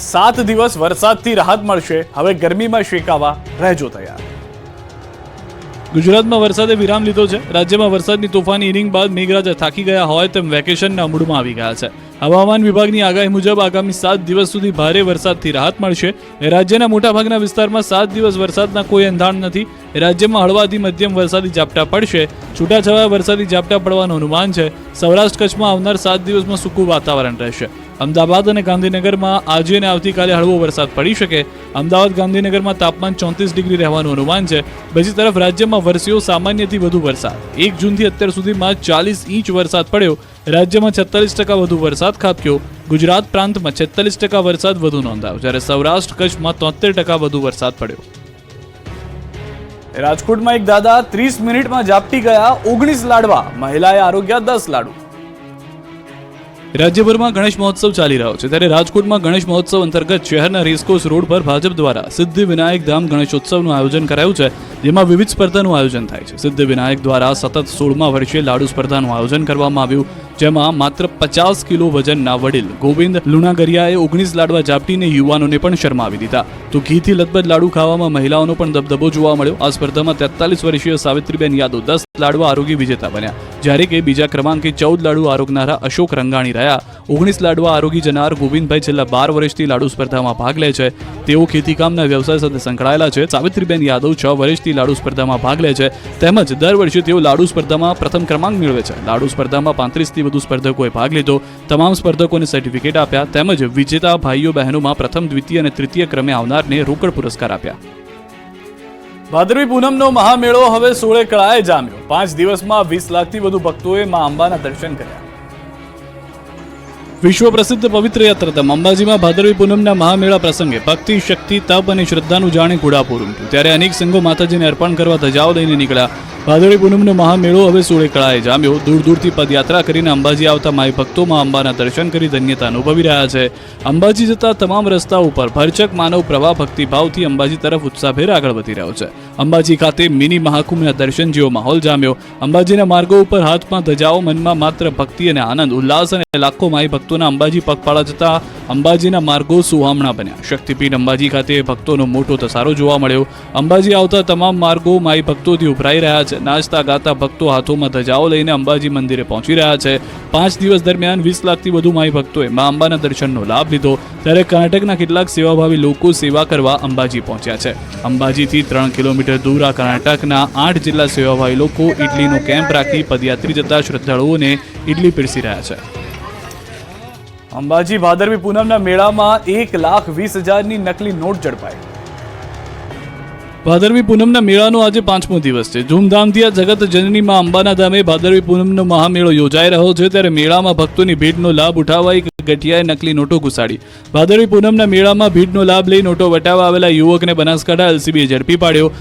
7 દિવસ વરસાદથી રાહત મળશે, હવે ગરમીમાં શેકાવા રહેજો તૈયાર। ગુજરાતમાં વરસાદે વિરામ લીધો છે। રાજ્યમાં વરસાદની તોફાની ઇનિંગ બાદ મેઘરાજા થાકી ગયા હોય તેમ વેકેશનના મૂડમાં આવી ગયા છે। હવામાન વિભાગની આગાહી મુજબ આગામી 7 દિવસ સુધી ભારે વરસાદથી રાહત મળશે। રાજ્યના મોટાભાગના વિસ્તારમાં 7 દિવસ વરસાદના કોઈ એંધાણ નથી। રાજ્યમાં હળવાથી મધ્યમ વરસાદી ઝાપટા પડશે। છૂટાછવાયા વરસાદી ઝાપટા પડવાનું અનુમાન છે। સૌરાષ્ટ્ર કચ્છમાં આવનાર 7 દિવસમાં સૂકું વાતાવરણ રહેશે। અમદાવાદ અને ગાંધીનગરમાં આજે અને આવતીકાલે હળવો વરસાદ પડી શકે। અમદાવાદ ગાંધીનગરમાં તાપમાન 34 ડિગ્રી રહેવાનું અનુમાન છે। બીજી તરફ રાજ્યમાં વરસ્યો સામાન્યથી વધુ વરસાદ। 1 જૂનથી અત્યાર સુધીમાં 40 ઇંચ વરસાદ પડ્યો। રાજ્યમાં 46% વધુ વરસાદ ખાબક્યો। ગુજરાત પ્રાંતમાં 46% વરસાદ વધુ નોંધાયો, જ્યારે સૌરાષ્ટ્ર કચ્છમાં 73% વધુ વરસાદ પડ્યો। રાજકોટમાં એક દાદા 30 મિનિટમાં ઝાપટી ગયા 19 લાડવા, મહિલાએ આરોગ્યા 10 લાડુ। રાજ્યભરમાં ગણેશ મહોત્સવ ચાલી રહ્યો છે, ત્યારે રાજકોટમાં ગણેશ મહોત્સવ અંતર્ગત શહેરના રેસકોર્સ રોડ પર ભાજપ દ્વારા સિદ્ધિ વિનાયક ધામ ગણેશોત્સવનું આયોજન કરાયું છે, જેમાં વિવિધ સ્પર્ધાનું આયોજન થાય છે। સિદ્ધિ વિનાયક દ્વારા સતત 16મા વર્ષે લાડુ સ્પર્ધાનું આયોજન કરવામાં આવ્યું, જેમાં માત્ર 50 કિલો વજનના વડીલ ગોવિંદ લુણાગરિયાએ 19 લાડવા ઝાપટીને યુવાનોને પણ શરમાવી દીધા, તો ઘીથી લથબથ લાડુ ખાવામાં મહિલાઓનો પણ દબદબો જોવા મળ્યો। આ સ્પર્ધામાં 43 વર્ષીય સાવિત્રીબેન યાદવ 10 લાડવા આરોગી વિજેતા બન્યા, જ્યારે કે બીજા ક્રમાંકે 14 લાડુ આરોગનારા અશોક રંગાણી રહ્યા। 19 લાડવા આરોગી જનાર ગોવિંદભાઈ છેલ્લા 12 વર્ષથી લાડુ સ્પર્ધામાં ભાગ લે છે। તેઓ ખેતીકામના વ્યવસાય સાથે સંકળાયેલા છે। સાવિત્રીબેન યાદવ 6 વર્ષથી લાડુ સ્પર્ધામાં ભાગ લે છે, તેમજ દર વર્ષે તેઓ લાડુ સ્પર્ધામાં પ્રથમ ક્રમાંક મેળવે છે। લાડુ સ્પર્ધામાં 35થી વધુ સ્પર્ધકોએ ભાગ લીધો। તમામ સ્પર્ધકોને સર્ટિફિકેટ આપ્યા, તેમજ વિજેતા ભાઈઓ બહેનોમાં પ્રથમ, દ્વિતીય અને તૃતીય ક્રમે આવનારને રોકડ પુરસ્કાર આપ્યા। ભાદરવી પૂનમનો મહામેળો હવે 16 કળાએ જામ્યો। 5 દિવસમાં 20 લાખથી વધુ ભક્તોએ મા અંબાના દર્શન કર્યા। વિશ્વ પ્રસિદ્ધ પવિત્ર યાત્રાધામ અંબાજીમાં ભાદરવી પૂનમના મહામેળા પ્રસંગે ભક્તિ, શક્તિ, તપ અને શ્રદ્ધાનું જાણે ઘોડાપૂર ઉમટ્યું, ત્યારે અનેક સંઘો માતાજીને અર્પણ કરવા ધજાઓ લઈને નીકળ્યા। ભાદરવી પૂનમનો મહામેળો હવે 16 કળાએ જામ્યો। દૂર દૂરથી પદયાત્રા કરીને અંબાજી આવતા માઈ ભક્તોમાં અંબાના દર્શન કરી ધન્યતા અનુભવી રહ્યા છે। અંબાજી જતા તમામ રસ્તાઓ ઉપર ભરચક માનવ પ્રવાહ ભક્તિભાવથી અંબાજી તરફ ઉત્સાહભેર આગળ વધી રહ્યો છે। અંબાજી ખાતે મિની મહાકુંભના દર્શન જેવો માહોલ જામ્યો। અંબાજીના માર્ગો ઉપર હાથમાં ધજાઓ, મનમાં માત્ર ભક્તિ અને આનંદ, ઉલ્લાસ અને લાખો માઈ ભક્તોના અંબાજી પગપાળા જતા અંબાજીના માર્ગો સુહામણા બન્યા। શક્તિપીઠ અંબાજી ખાતે ભક્તોનો મોટો ધસારો જોવા મળ્યો। અંબાજી આવતા તમામ માર્ગો માઈ ભક્તોથી ઉભરાઈ રહ્યા છે। નાચતા ગાતા ભક્તો હાથોમાં ધજાઓ લઈને અંબાજી મંદિરે પહોંચી રહ્યા છે। 5 દિવસ દરમિયાન 20 લાખથી વધુ માઈ ભક્તોએ મા અંબાના દર્શનનો લાભ લીધો, ત્યારે કર્ણાટકના કેટલાક સેવાભાવી લોકો સેવા કરવા અંબાજી પહોંચ્યા છે। અંબાજીથી 3 કિલોમીટર દૂર આ કર્ણાટકના 8 જિલ્લા સેવાભાવી લોકો ઇડલીનો કેમ્પ રાખી પદયાત્રી જતા શ્રદ્ધાળુઓને ઇડલી પીરસી રહ્યા છે। અંબાજી ભાદરવી પૂનમના મેળામાં 1,20,000ની નકલી નોટ ઝડપાઈ। ભાદરવી પૂનમના મેળાનો આજે 5મો દિવસ છે। ધૂમધામથી આ જગત જનની માં અંબાના ધામે ભાદરવી પૂનમનો મહામેળો યોજાઈ રહ્યો છે, ત્યારે મેળામાં ભક્તોની ભીડનો લાભ ઉઠાવવા એક ગઠિયાએ નકલી નોટો ઘુસાડી। ભાદરવી પૂનમના મેળામાં ભીડનો લાભ લઈ નોટો વટાવવા આવેલા યુવકને બનાસકાંઠા એલસીબીએ ઝડપી પાડ્યો।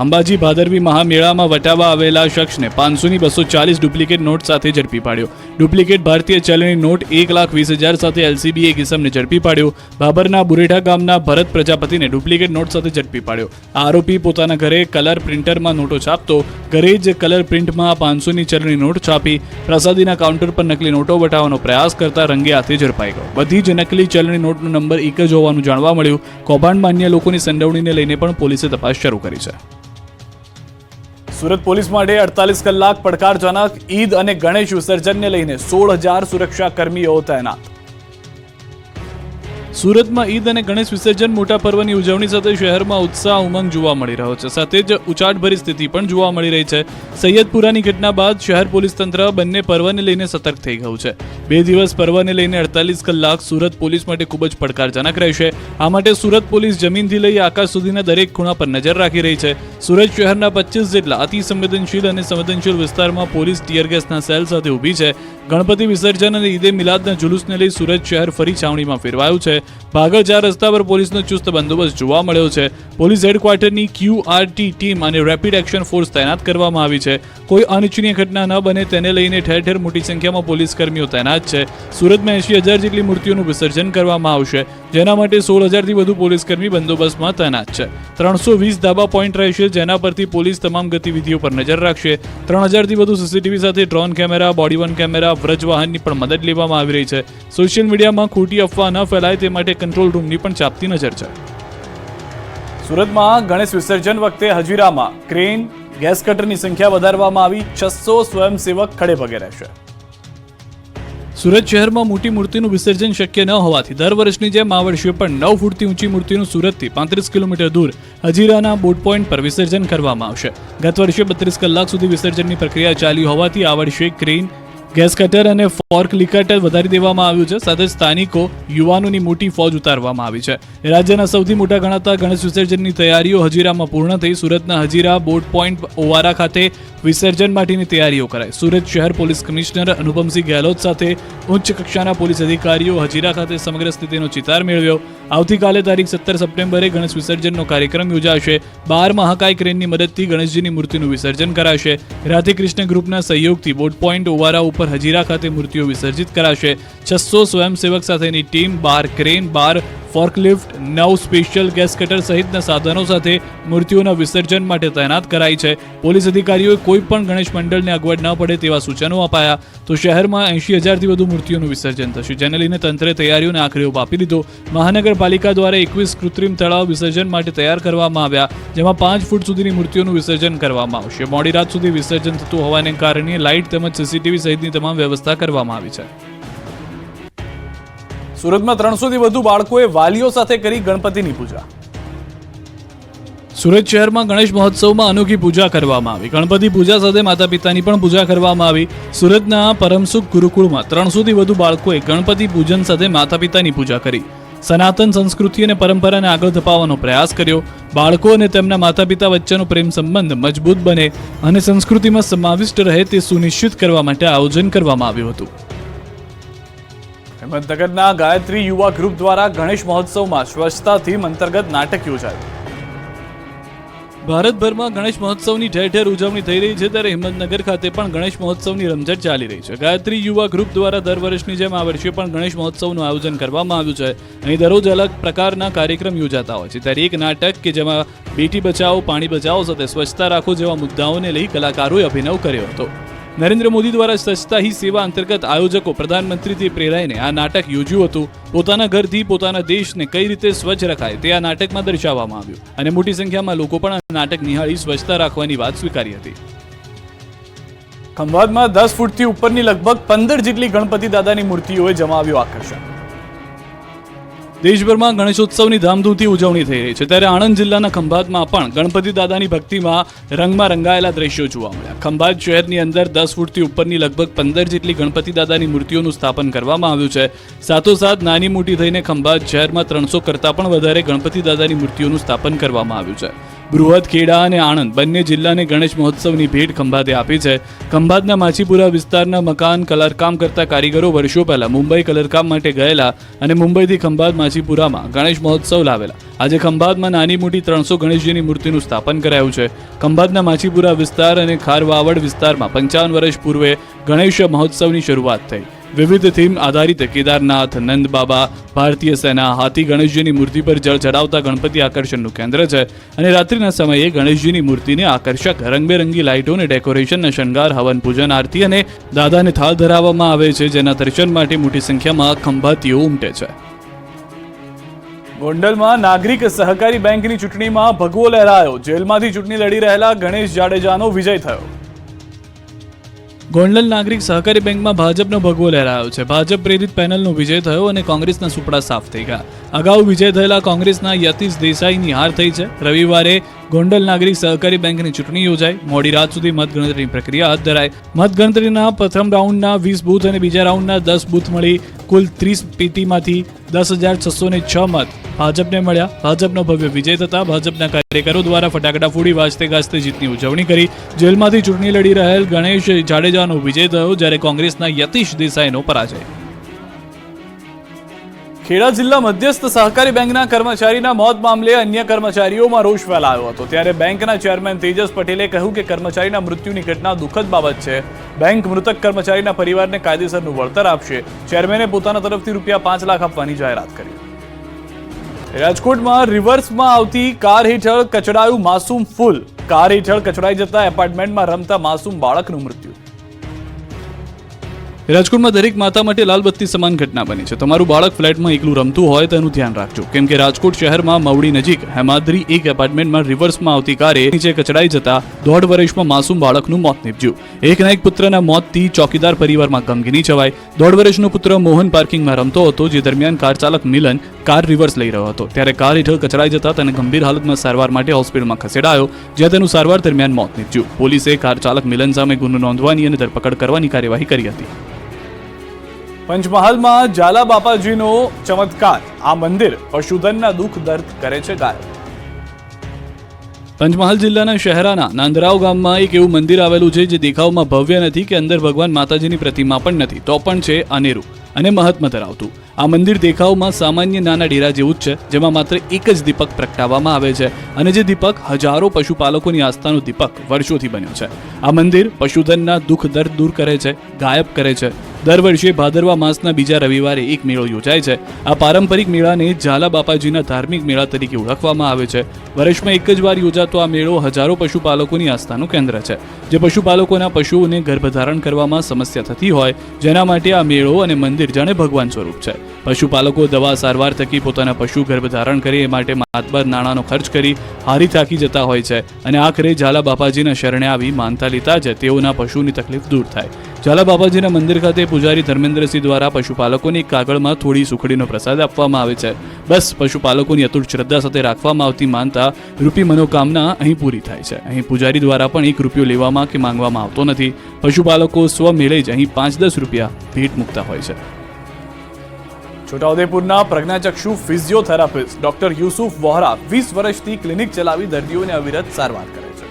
અંબાજી ભાદરવી મહામેળામાં વટાવવા આવેલા શખ્સને 500ની 240 ડુપ્લિકેટ નોટ સાથે ઝડપી પાડ્યો। ડુપ્લિકેટ ભારતીય ચલણી નોટ 1,20,000 સાથે એલસીબીએ એક ઇસમને ઝડપી પાડ્યો। બાબરના બુરેઠા ગામના ભરત પ્રજાપતિને ડુપ્લિકેટ નોટ સાથે ઝડપી પાડ્યો। આ આરોપી પોતાના ઘરે કલર પ્રિન્ટરમાં નોટો છાપતો, ઘરે જ કલર પ્રિન્ટમાં 500ની ચલણી નોટ છાપી પ્રસાદીના કાઉન્ટર પર નકલી નોટો વટાવવાનો પ્રયાસ કરતા રંગે હાથે ઝડપાઈ ગયો। બધી જ નકલી ચલણી નોટનો નંબર એક જ હોવાનું જાણવા મળ્યું। કૌભાંડમાં અન્ય લોકોની સંડોવણીને લઈને પણ પોલીસે તપાસ શરૂ કરી છે। સુરત પોલીસ માટે 48 કલાક પડકારજનક। ઈદ અને ગણેશ વિસર્જનને લઈને 16,000 સુરક્ષા કર્મીઓ તૈનાત। સુરતમાં ઈદ અને ગણેશ વિસર્જન મોટા પર્વની ઉજવણી સાથે શહેરમાં ઉત્સાહ ઉમંગ જોવા મળી રહ્યો છે, સાથે જ ઉચાટભરી સ્થિતિ પણ જોવા મળી રહી છે। સૈયદપુરાની ઘટના બાદ શહેર પોલીસ તંત્ર બંને પર્વને લઈને સતર્ક થઈ ગયું છે। 2 દિવસ પર્વને લઈને 48 કલાક સુરત પોલીસ માટે ખૂબ જ પડકારજનક રહેશે। આ માટે સુરત પોલીસ જમીનથી લઈ આકાશ સુધીના દરેક ખૂણા પર નજર રાખી રહી છે। સુરત શહેરના 25 જેટલા અતિ સંવેદનશીલ અને સંવેદનશીલ વિસ્તારમાં પોલીસ ટીયર ગેસના સેલ સાથે ઊભી છે। ગણપતિ વિસર્જન અને ઈદે મિલાદના જુલુસને લઈ સુરત શહેર ફરી છાવણીમાં ફેરવાયું છે। ભાગળ 4 રસ્તા પર પોલીસનો ચુસ્ત બંદોબસ્ત જોવા મળ્યો છે। પોલીસ હેડક્વાર્ટરની QRT ટીમ અને રેપિડ એક્શન ફોર્સ તૈનાત કરવામાં આવી છે। કોઈ અનિચ્છનીય ઘટના ન બને તેને લઈને ઠેર ઠેર મોટી સંખ્યામાં પોલીસ કર્મીઓ તૈનાત છે। સુરતમાં 80,000 જેટલી મૂર્તિઓનું વિસર્જન કરવામાં આવશે, જેના માટે 16,000થી વધુ પોલીસ કર્મી બંદોબસ્તમાં તૈનાત છે। 320 ધાબા પોઈન્ટ રહેશે, જેના પરથી પોલીસ તમામ ગતિવિધિઓ પર નજર રાખશે। 3,000થી વધુ સીસીટીવી સાથે drone camera, body one camera, Vraj વાહનની પણ મદદ લેવામાં આવી રહી છે। સોશિયલ મીડિયામાં ખોટી અફવા ન ફેલાય તે માટે કંટ્રોલ રૂમની પણ ચાપતી નજર છે. સુરતમાં ગણેશ વિસર્જન વખતે હજીરામાં ક્રેન, ગેસ કટરની સંખ્યા વધારવામાં આવી. 600 સ્વયંસેવક ખડે પગે રહેશે. સુરત શહેરમાં મોટી મૂર્તિનું વિસર્જન શક્ય ન હોવાથી દર વર્ષની જેમ આ વર્ષે પણ 9 ફૂટથી ઊંચી મૂર્તિનું સુરતથી 35 કિલોમીટર દૂર હજીરાના બોટ પોઈન્ટ પર વિસર્જન કરવામાં આવશે. ગત વર્ષે 32 કલાક સુધી વિસર્જનની પ્રક્રિયા ચાલી હોવાથી આ વર્ષે ક્રેન, ગેસ કટર અને ફોર્ક લિકટર વધારી દેવામાં આવ્યું છે. સાથે સ્થાનિકો યુવાનોની મોટી ફોજ ઉતારવામાં આવી છે. રાજ્યના સૌથી મોટા ગણાતા ગણેશ વિસર્જનની તૈયારીઓ હજીરામાં પૂર્ણ થઈ. સુરતના હજીરા બોટ પોઈન્ટ ઓવારા ખાતે વિસર્જન માટેની તૈયારીઓ કરાઈ. સુરત શહેર પોલીસ કમિશનર અનુપમસિંહ ગેહલોત સાથે ઉચ્ચ કક્ષાના પોલીસ અધિકારીઓ હજીરા ખાતે સમગ્ર સ્થિતિનો ચિતાર મેળવ્યો. આવતીકાલે તારીખ 17 સપ્ટેમ્બરે ગણેશ વિસર્જનનો કાર્યક્રમ યોજાશે. 12 મહાકાય ક્રેનની મદદથી ગણેશજીની મૂર્તિનું વિસર્જન કરાશે. રાધે કૃષ્ણ ગ્રુપના સહયોગથી બોટ પોઈન્ટ ઓવારા ઉપર હજીરા ખાતે મૂર્તિઓ વિસર્જિત કરાશે. 600 સ્વયંસેવક સાથેની team 12 crane, 12 ફોર્કલિફ્ટ, 9 special gas cutter સહિતના સાધનો સાથે મૂર્તિઓના વિસર્જન માટે તૈનાત કરાઈ છે. પોલીસ અધિકારીઓએ કોઈ પણ ગણેશ મંડળને અગવડ ન પડે તેવા સૂચનો અપાયા. તો શહેરમાં 80,000થી વધુ મૂર્તિઓનું વિસર્જન થશે, જેને લઈને તંત્રે તૈયારીઓને આખરે ઓપ આપી દીધો. મહાનગરપાલિકા દ્વારા 21 કૃત્રિમ તળાવ વિસર્જન માટે તૈયાર કરવામાં આવ્યા, જેમાં 5 ફૂટ સુધીની મૂર્તિઓનું વિસર્જન કરવામાં આવશે. મોડી રાત સુધી વિસર્જન થતું હોવાને કારણે લાઇટ તેમજ સીસીટીવી સહિતની તમામ વ્યવસ્થા કરવામાં આવી છે. સુરતમાં 300થી વધુ બાળકોએ વાલીઓ સાથે કરી ગણપતિની પૂજા. સુરત શહેરમાં ગણેશ મહોત્સવમાં અનોખી પૂજા કરવામાં આવી. ગણપતિ પૂજા સાથે માતા પિતાની પણ પૂજા કરવામાં આવી. સુરતના પરમસુખ ગુરુકુળમાં 300થી વધુ બાળકોએ ગણપતિ પૂજન સાથે માતા પિતાની પૂજા કરી. સનાતન સંસ્કૃતિ અને પરંપરાને આગળ ધપાવવાનો પ્રયાસ કર્યો. બાળકો અને તેમના માતા પિતા વચ્ચેનો પ્રેમ સંબંધ મજબૂત બને અને સંસ્કૃતિમાં સમાવિષ્ટ રહે તે સુનિશ્ચિત કરવા માટે આયોજન કરવામાં આવ્યું હતું. હિંમતનગરના ગાયત્રી યુવા ગ્રુપ દ્વારા ગણેશ મહોત્સવમાં સ્વચ્છતા થીમ અંતર્ગત નાટક યોજાયું. ભારતભરમાં ગણેશ મહોત્સવની ઠેર ઠેર ઉજવણી થઈ રહી છે, ત્યારે હિંમતનગર ખાતે પણ ગણેશ મહોત્સવની રમઝટ ચાલી રહી છે. ગાયત્રી યુવા ગ્રુપ દ્વારા દર વર્ષની જેમ આ વર્ષે પણ ગણેશ મહોત્સવનું આયોજન કરવામાં આવ્યું છે. અહીં દરરોજ અલગ પ્રકારના કાર્યક્રમ યોજાતા હોય છે, ત્યારે એક નાટક કે જેમાં બેટી બચાવો, પાણી બચાવો સાથે સ્વચ્છતા રાખો જેવા મુદ્દાઓને લઈ કલાકારોએ અભિનવ કર્યો હતો. નરેન્દ્ર મોદી દ્વારા સ્વચ્છતા હી સેવા અંતર્ગત આયોજકો પ્રધાનમંત્રીથી પ્રેરાઈને આ નાટક યોજ્યું હતું. પોતાના ઘરથી પોતાના દેશને કઈ રીતે સ્વચ્છ રખાય તે આ નાટકમાં દર્શાવવામાં આવ્યું અને મોટી સંખ્યામાં લોકો પણ આ નાટક નિહાળી સ્વચ્છતા રાખવાની વાત સ્વીકારી હતી. ખંભાતમાં 10 ફૂટથી ઉપરની લગભગ 15 જેટલી ગણપતિ દાદાની મૂર્તિઓએ જમાવ્યું આકર્ષણ. દેશભરમાં ગણેશોત્સવની ધામધૂમથી ઉજવણી થઈ રહી છે, ત્યારે આણંદ જિલ્લાના ખંભાતમાં પણ ગણપતિ દાદાની ભક્તિમાં રંગમાં રંગાયેલા દ્રશ્યો જોવા મળ્યા. ખંભાત શહેરની અંદર 10 ફૂટથી ઉપરની લગભગ 15 જેટલી ગણપતિ દાદાની મૂર્તિઓનું સ્થાપન કરવામાં આવ્યું છે. સાથોસાથ નાની મોટી થઈને ખંભાત શહેરમાં 300 કરતાં પણ વધારે ગણપતિ દાદાની મૂર્તિઓનું સ્થાપન કરવામાં આવ્યું છે. બૃહદ, ખેડા અને આણંદ બંને જિલ્લાને ગણેશ મહોત્સવની ભેટ ખંભાતે આપી છે. ખંભાતના માછીપુરા વિસ્તારના મકાન કલરકામ કરતા કારીગરો વર્ષો પહેલા મુંબઈ કલરકામ માટે ગયેલા અને મુંબઈથી ખંભાત માછીપુરામાં ગણેશ મહોત્સવ લાવેલા. આજે ખંભાતમાં નાની મોટી 300 ગણેશજીની મૂર્તિનું સ્થાપન કરાયું છે. ખંભાતના માછીપુરા વિસ્તાર અને ખારવાવડ વિસ્તારમાં 55 વર્ષ પૂર્વે ગણેશ મહોત્સવની શરૂઆત થઈ. વિવિધ થીમ આધારિત કેદારનાથ, નંદ બાબા, ભારતીય સેના, હાથી ગણેશજીની મૂર્તિ પર જળ ચડાવતા ગણપતિ આકર્ષણનું કેન્દ્ર છે અને રાત્રિના સમયે ગણેશજીની મૂર્તિને આકર્ષક રંગબેરંગી લાઇટો અને ડેકોરેશનના શણગાર, હવન, પૂજન, આરતી અને દાદાને થાળ ધરાવવામાં આવે છે, જેના દર્શન માટે મોટી સંખ્યામાં ખંભાતીઓ ઉમટે છે. ગોંડલમાં નાગરિક સહકારી બેંકની ચૂંટણીમાં ભગવો લહેરાયો. જેલમાંથી ચૂંટણી લડી રહેલા ગણેશ જાડેજાનો વિજય થયો. ગોંડલ નાગરિક સહકારી બેંકમાં ભાજપનો ભગવો લહેરાયો છે. ભાજપ પ્રેરિત પેનલનો વિજય થયો અને કોંગ્રેસના સુપડા સાફ થઈ ગયા. અગાઉ વિજય થયેલા કોંગ્રેસના યતીશ દેસાઈની હાર થઈ છે. રવિવારે ગોંડલ નાગરિક સહકારી બેંકની ચૂંટણી યોજાઈ. મોડી રાત સુધી મતગણતરીની પ્રક્રિયા હાથ ધરાઈ. મતગણતરીના પ્રથમ રાઉન્ડના 20 બૂથ અને બીજા રાઉન્ડના 10 બૂથ મળી કુલ 30 પેટીમાંથી 10,606 મત ભાજપને મળ્યા. ભાજપનો ભવ્ય વિજય થતા ભાજપના કાર્યકરો દ્વારા ફટાકડા ફોડી વાજતે ગાજતે જીતની ઉજવણી કરી. જેલમાંથી ચૂંટણી લડી રહેલ ગણેશ જાડેજાનો વિજય થયો, જ્યારે કોંગ્રેસના યતીશ દેસાઈનો પરાજય. ખેડા જિલ્લા મધ્યસ્થ સહકારી બેંકના કર્મચારીના મોત મામલે અન્ય કર્મચારીઓમાં રોષ ફેલાયો હતો, ત્યારે બેંકના ચેરમેન તેજસ પટેલે કહ્યું કે કર્મચારીના મૃત્યુની ઘટના દુઃખદ બાબત છે. બેંક મૃતક કર્મચારીના પરિવારને કાયદેસરનું વળતર આપશે. ચેરમેને પોતાના તરફથી ₹5 લાખ આપવાની જાહેરાત કરી. રાજકોટમાં રિવર્સમાં આવતી કાર હેઠળ કચડાયું માસૂમ ફૂલ. કાર હેઠળ કચડાઈ જતા એપાર્ટમેન્ટમાં રમતા માસૂમ બાળકનું મૃત્યુ. રાજકોટમાં દરેક માતા માટે લાલબત્તી સમાન ઘટના બની છે. તમારું બાળક ફ્લેટમાં એકલું રમતું હોય તેનું ધ્યાન રાખજો, કેમ કે રાજકોટ શહેરમાં મવડી નજીક હેમાદ્રી એક એપાર્ટમેન્ટમાં રિવર્સમાં આવતી કારે નીચે કચડાઈ જતા 1.5 વર્ષમાં માસૂમ બાળકનું મોત નીપજ્યું. એકના એક પુત્રના મોતથી ચોકીદાર પરિવારમાં ગમગીની છવાઈ. 1.5 વર્ષનો પુત્ર મોહન પાર્કિંગમાં રમતો હતો, જે દરમિયાન કાર ચાલક મિલન કાર રિવર્સ લઈ રહ્યો હતો ત્યારે કાર હેઠળ કચડાઈ જતા તેને ગંભીર હાલતમાં સારવાર માટે હોસ્પિટલમાં ખસેડાયો, જ્યાં તેનું સારવાર દરમિયાન મોત નીપજ્યું. પોલીસે કાર ચાલક મિલન સામે ગુનો નોંધવાની અને ધરપકડ કરવાની કાર્યવાહી કરી હતી. પંચમહાલમાં ઝાલા બાપાજીનો ચમત્કાર. આ મંદિર પશુધનના દુઃખ દર્દ કરે છે ગાયબ. પંચમહાલ જિલ્લાના શહેરાના નાંદરાવ ગામમાં એક એવું મંદિર આવેલું છે જે દેખાવમાં ભવ્ય નથી કે અંદર ભગવાન માતાજીની પ્રતિમા પણ નથી, તો પણ છે અનેરું અને મહત્વ ધરાવતું. આ મંદિર દેખાવમાં સામાન્ય નાના ડેરા જેવું જ છે, જેમાં માત્ર એક જ દીપક પ્રગટાવવામાં આવે છે અને જે દીપક હજારો પશુપાલકોની આસ્થાનો દીપક વર્ષોથી બન્યો છે. આ મંદિર પશુધનના દુઃખ દર્દ દૂર કરે છે, ગાયબ કરે છે. દર વર્ષે ભાદરવા માસના બીજા રવિવારે એક મેળો યોજાય છે. આ પારંપરિક મેળાને ઝાલા બાપાજીના ધાર્મિક મેળા તરીકે ઓળખવામાં આવે છે. વર્ષમાં એક જ વાર યોજાતો આ મેળો હજારો પશુપાલકોની આસ્થાનું કેન્દ્ર છે, જે પશુપાલકોના પશુઓને ગર્ભધારણ કરવામાં સમસ્યા થતી હોય, જેના માટે આ મેળો અને મંદિર જાણે ભગવાન સ્વરૂપ છે. પશુપાલકો દવા સારવાર થકી પોતાના પશુ ગર્ભધારણ કરે એ માટે માતબર નાણાંનો ખર્ચ કરી હારી થાકી જતા હોય છે અને આખરે ઝાલા બાપાજીના શરણે આવી માનતા લેતા જ તેઓના પશુની તકલીફ દૂર થાય. ઝાલા બાપાજીના મંદિર ખાતે પૂજારી ધર્મેન્દ્રસિંહ દ્વારા પશુપાલકોને એક કાગળમાં થોડી સુખડીનો પ્રસાદ આપવામાં આવે છે. બસ પશુપાલકોની અતૂટ શ્રદ્ધા સાથે રાખવામાં આવતી માનતા રૂપી મનોકામના અહીં પૂરી થાય છે. અહીં પૂજારી દ્વારા પણ 1 રૂપિયો લેવામાં કે માંગવામાં આવતો નથી. પશુપાલકો સ્વમેળે જ અહીં 5-10 રૂપિયા ભેટ મૂકતા હોય છે. છોટાઉદેપુરના પ્રજ્ઞાચક્ષુ ફિઝિયોથેરાપિસ્ટ ડોક્ટર યુસુફ વોહરા 20 વર્ષથી ક્લિનિક ચલાવી દર્દીઓને અવિરત સારવાર કરે છે.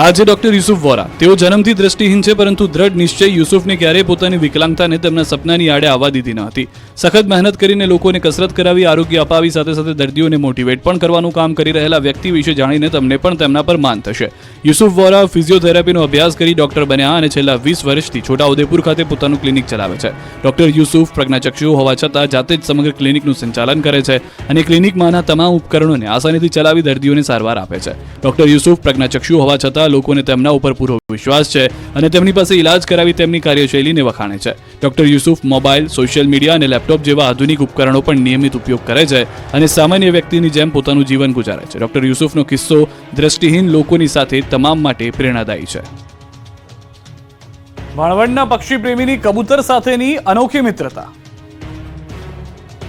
આજે ડોક્ટર યુસુફ વોરા, તેઓ જન્મથી દ્રષ્ટિહીન છે, પરંતુ દ્રઢ નિશ્ચય યુસુફને ક્યારેય પોતાની વિકલાંગતાને તેમના સપનાની આડે આવવા દીધી ન હતી. સખત મહેનત કરીને લોકોને કસરત કરાવી, આરોગ્ય અપાવી, સાથે સાથે દર્દીઓને મોટિવેટ પણ કરવાનું કામ કરી રહેલા વ્યક્તિ વિશે જાણીને તમને પણ તેમના પર માન થશે. યુસુફ વોરા ફિઝિયોથેરાપીનો અભ્યાસ કરી ડોક્ટર બન્યા અને છેલ્લા 20 વર્ષથી છોટાઉદેપુર ખાતે પોતાનું ક્લિનિક ચલાવે છે. ડોક્ટર યુસુફ પ્રજ્ઞાચક્ષુ હોવા છતાં જાતે જ સમગ્ર ક્લિનિકનું સંચાલન કરે છે અને ક્લિનિકમાંના તમામ ઉપકરણોને આસાનીથી ચલાવી દર્દીઓને સારવાર આપે છે. ડોક્ટર યુસુફ પ્રજ્ઞાચક્ષુ હોવા છતાં લોકોને તેમના ઉપર પૂરો વિશ્વાસ છે અને તેમની પાસે ઇલાજ કરાવી તેમની કાર્યશૈલીને વખાણે છે. Doctor Yusuf mobile, social media અને લેપટોપ જેવા આધુનિક ઉપકરણો પણ નિયમિત ઉપયોગ કરે છે અને સામાન્ય વ્યક્તિની જેમ પોતાનું જીવન ગુજારે છે. ડોક્ટર યુસુફનો કિસ્સો દ્રષ્ટિહીન લોકોની સાથે તમામ માટે પ્રેરણાદાયી છે. ભાણવડના પક્ષી પ્રેમીની કબૂતર સાથેની અનોખી મિત્રતા.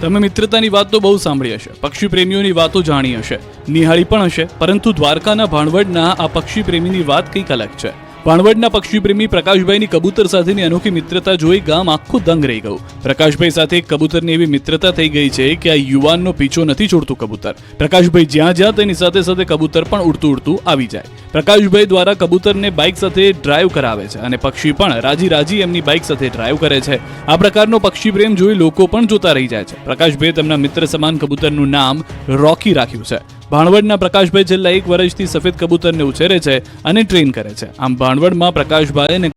તમે મિત્રતાની વાત તો બહુ સાંભળી હશે, પક્ષી પ્રેમીઓની વાતો જાણી હશે, નિહાળી પણ હશે, પરંતુ દ્વારકાના ભાણવડના આ પક્ષી પ્રેમીની વાત કંઈક અલગ છે. ભાણવડના પક્ષી પ્રેમી પ્રકાશભાઈની કબૂતર સાથેની અનોખી મિત્રતા જોઈ ગામ આખું દંગ રહી ગયું. પ્રકાશભાઈ સાથે કબૂતરની એવી મિત્રતા થઈ ગઈ છે કે આ યુવાનનો પીછો નથી છોડતું કબૂતર. પ્રકાશભાઈ જ્યાં જ્યાં તેની સાથે સાથે કબૂતર પણ ઉડતું ઉડતું આવી જાય. પ્રકાશભાઈ દ્વારા કબૂતરને બાઇક સાથે ડ્રાઈવ કરાવે છે અને પક્ષી પણ રાજી રાજી એમની બાઇક સાથે ડ્રાઈવ કરે છે. આ પ્રકારનો પક્ષી પ્રેમ જોઈ લોકો પણ જોતા રહી જાય છે. પ્રકાશભાઈ તેમના મિત્ર સમાન કબૂતરનું નામ રોકી રાખ્યું છે. ભાણવડના પ્રકાશભાઈ છેલ્લા 1 વર્ષથી સફેદ કબૂતરને ઉછેરે છે અને ટ્રેન કરે છે. આમ ભાણવડમાં પ્રકાશભાઈ અને